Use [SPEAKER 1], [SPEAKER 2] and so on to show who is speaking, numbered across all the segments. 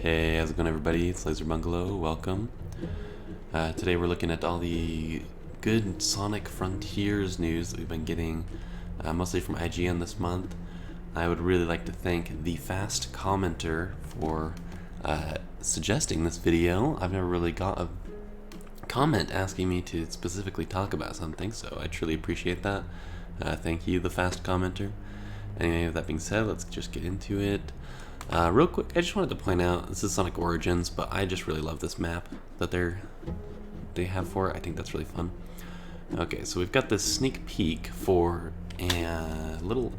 [SPEAKER 1] Hey, how's it going, everybody? It's Laser Bungalow. Welcome. Today we're looking at all the good Sonic Frontiers news that we've been getting, mostly from IGN this month. I would really like to thank the Fast Commenter for suggesting this video. I've never really got a comment asking me to specifically talk about something, so I truly appreciate that. Thank you, the Fast Commenter. Anyway, with that being said, let's just get into it. Real quick, I just wanted to point out, this is Sonic Origins, but I just really love this map that they have for it. I think that's really fun. Okay, so we've got this sneak peek for a little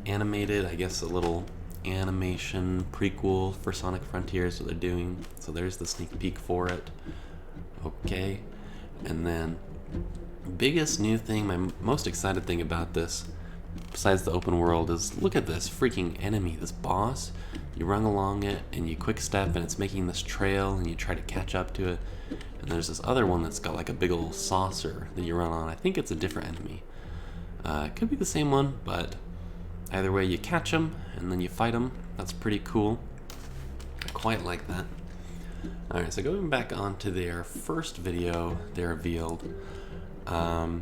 [SPEAKER 1] animated, I guess a little animation prequel for Sonic Frontiers that they're doing. So there's the sneak peek for it. Okay, and then biggest new thing, my most excited thing about this, besides the open world, is look at this freaking enemy, this boss. You run along it and you quick step and it's making this trail and you try to catch up to it. And there's this other one that's got like a big old saucer that you run on. I think it's a different enemy. It could be the same one, but either way you catch them and then you fight them. That's pretty cool. I quite like that. Alright, so going back on to their first video they revealed. Okay,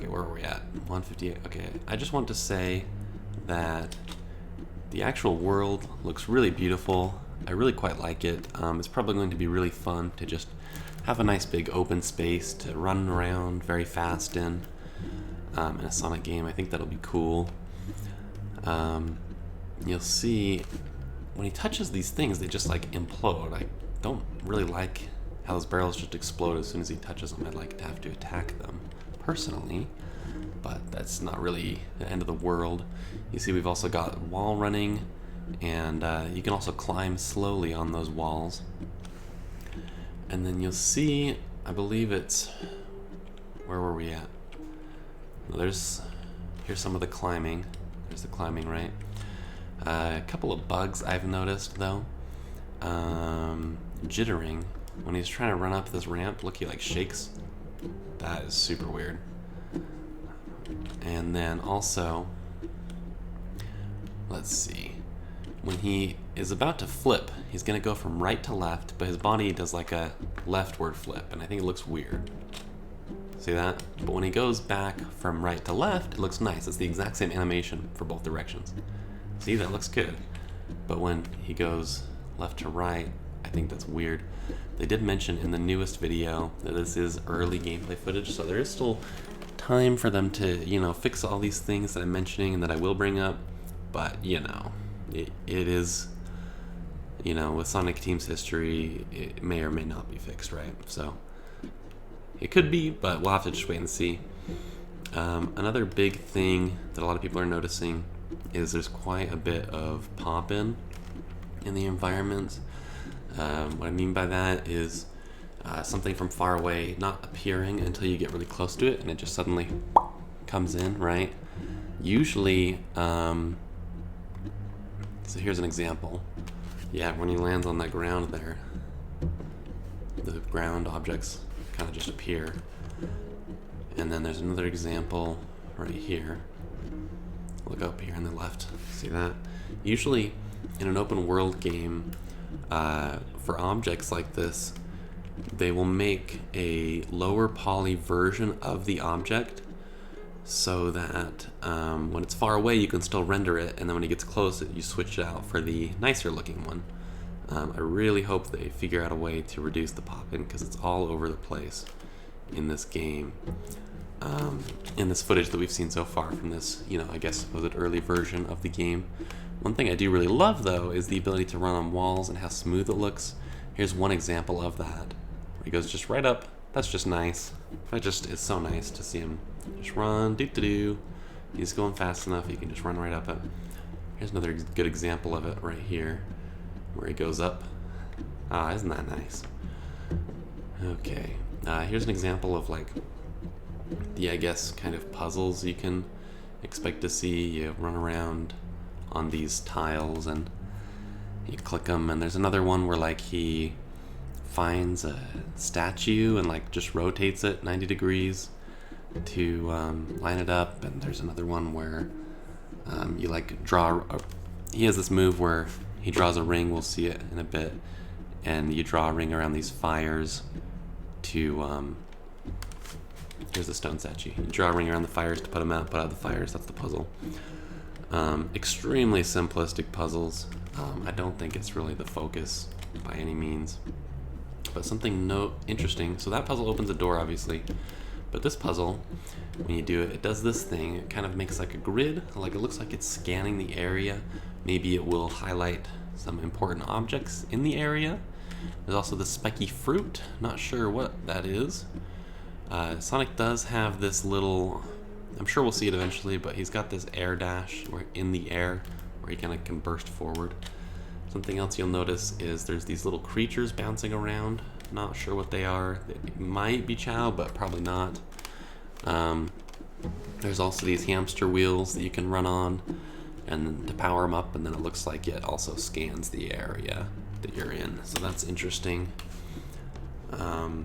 [SPEAKER 1] where were we at? 158. Okay, I just want to say that the actual world looks really beautiful. I really quite like it. It's probably going to be really fun to just have a nice big open space to run around very fast in a Sonic game. I think that'll be cool. You'll see when he touches these things, they just like implode. I don't really like how those barrels just explode as soon as he touches them. I'd like to have to attack them personally, but that's not really the end of the world. You see we've also got wall running, and you can also climb slowly on those walls. And then you'll see, I believe it's, where were we at? Well, here's some of the climbing. There's the climbing, right? A couple of bugs I've noticed though. Jittering. When he's trying to run up this ramp, look, he like shakes. That is super weird. And then also, let's see, when he is about to flip, he's gonna go from right to left, but his body does like a leftward flip, and I think it looks weird. See that? But when he goes back from right to left, it looks nice. It's the exact same animation for both directions. See, that looks good. But when he goes left to right, I think that's weird. They did mention in the newest video that this is early gameplay footage, so there is still time for them to, you know, fix all these things that I'm mentioning and that I will bring up. But, you know, it is, you know, with Sonic Team's history, it may or may not be fixed, right? So, it could be, but we'll have to just wait and see. Another big thing that a lot of people are noticing is there's quite a bit of pop-in in the environment. What I mean by that is something from far away not appearing until you get really close to it and it just suddenly comes in, right? Usually, so here's an example. Yeah, when he lands on that ground there, the ground objects kind of just appear. And then there's another example right here. Look up here on the left, see that? Usually in an open world game, for objects like this, they will make a lower poly version of the object so that when it's far away you can still render it, and then when it gets close you switch it out for the nicer looking one. I really hope they figure out a way to reduce the pop-in because it's all over the place in this game. In this footage that we've seen so far from this, you know, I guess supposed early version of the game. One thing I do really love though is the ability to run on walls and how smooth it looks. Here's one example of that, where he goes just right up. That's just nice. It's so nice to see him just run, doo-doo-doo. He's going fast enough, he can just run right up it. Here's another good example of it right here, where he goes up. Ah, isn't that nice? Okay, here's an example of like the, I guess, kind of puzzles you can expect to see. You run around on these tiles and you click them, and there's another one where like he finds a statue and like just rotates it 90 degrees to line it up, and there's another one where you like draw he has this move where he draws a ring, we'll see it in a bit, and you draw a ring around these fires to, here's the stone statue. You draw a ring around the fires to put out the fires, that's the puzzle. Extremely simplistic puzzles. I don't think it's really the focus by any means. But something interesting, so that puzzle opens a door, obviously. But this puzzle, when you do it, it does this thing. It kind of makes like a grid, like it looks like it's scanning the area. Maybe it will highlight some important objects in the area. There's also the specky fruit, not sure what that is. Sonic does have this little, I'm sure we'll see it eventually, but he's got this air dash where in the air where he kind of can burst forward. Something else you'll notice is there's these little creatures bouncing around. Not sure what they are. They might be Chao, but probably not. There's also these hamster wheels that you can run on and to power them up, and then it looks like it also scans the area that you're in. So that's interesting. The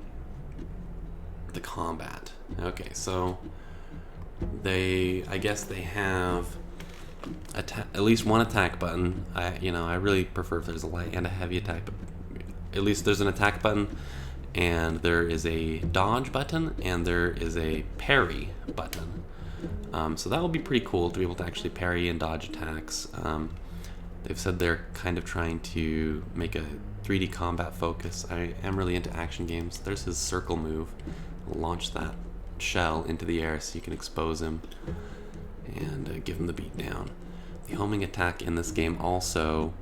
[SPEAKER 1] combat. Okay, so I guess they have at least one attack button. I really prefer if there's a light and a heavy attack, but at least there's an attack button, and there is a dodge button, and there is a parry button. So that will be pretty cool to be able to actually parry and dodge attacks. They've said they're kind of trying to make a 3D combat focus. I am really into action games. There's his circle move. Launch that shell into the air so you can expose him and give him the beat down. The homing attack in this game also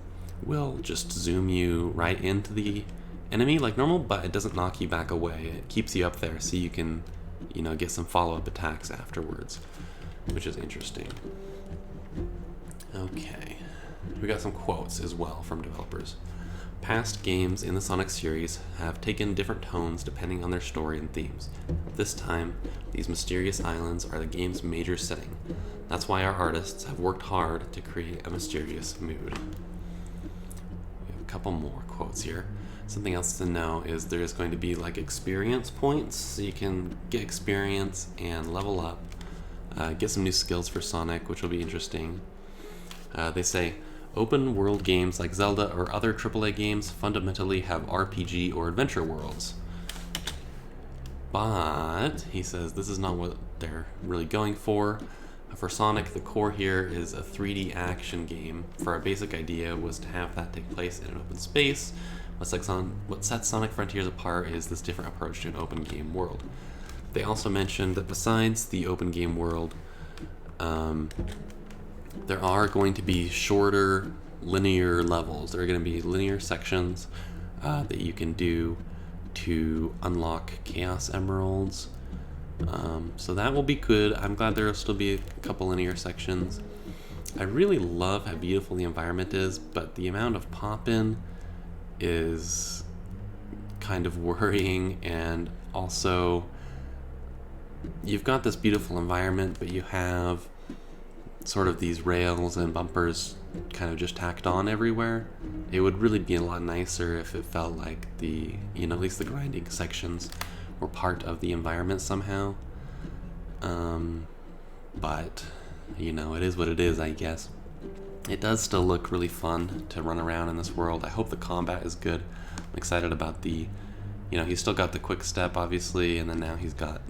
[SPEAKER 1] will just zoom you right into the enemy like normal, but it doesn't knock you back away. It keeps you up there so you can, get some follow-up attacks afterwards, which is interesting. Okay, we got some quotes as well from developers. Past games in the Sonic series have taken different tones depending on their story and themes. This time, these mysterious islands are the game's major setting. That's why our artists have worked hard to create a mysterious mood. We have a couple more quotes here. Something else to know is there's going to be like experience points, so you can get experience and level up, get some new skills for Sonic, which will be interesting. They say, open world games like Zelda or other AAA games fundamentally have RPG or adventure worlds. But, he says, this is not what they're really going for. For Sonic, the core here is a 3D action game. For our basic idea was to have that take place in an open space. What sets Sonic Frontiers apart is this different approach to an open game world. They also mentioned that besides the open game world, there are going to be shorter linear levels. There are going to be linear sections that you can do to unlock Chaos Emeralds. So that will be good. I'm glad there will still be a couple linear sections. I really love how beautiful the environment is, but the amount of pop-in is kind of worrying, and also you've got this beautiful environment, but you have sort of these rails and bumpers kind of just tacked on everywhere. It would really be a lot nicer if it felt like at least the grinding sections were part of the environment somehow. But, it is what it is, I guess. It does still look really fun to run around in this world. I hope the combat is good. I'm excited about he's still got the quick step, obviously, and then now he's got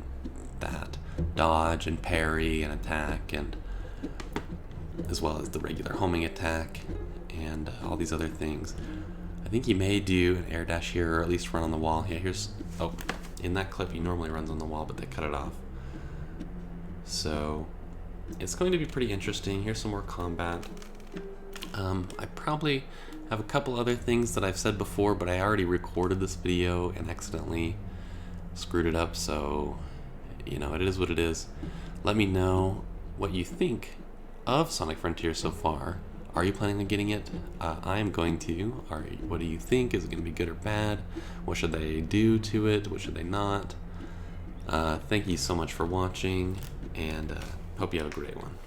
[SPEAKER 1] that dodge and parry and attack, and as well as the regular homing attack and all these other things. I think he may do an air dash here, or at least run on the wall. Yeah, in that clip he normally runs on the wall, but they cut it off. So it's going to be pretty interesting. Here's some more combat. I probably have a couple other things that I've said before, but I already recorded this video and accidentally screwed it up, so it is what it is. Let me know what you think of Sonic Frontier so far. Are you planning on getting it? I am going to. What do you think? Is it going to be good or bad? What should they do to it? What should they not? Thank you so much for watching, and hope you have a great one.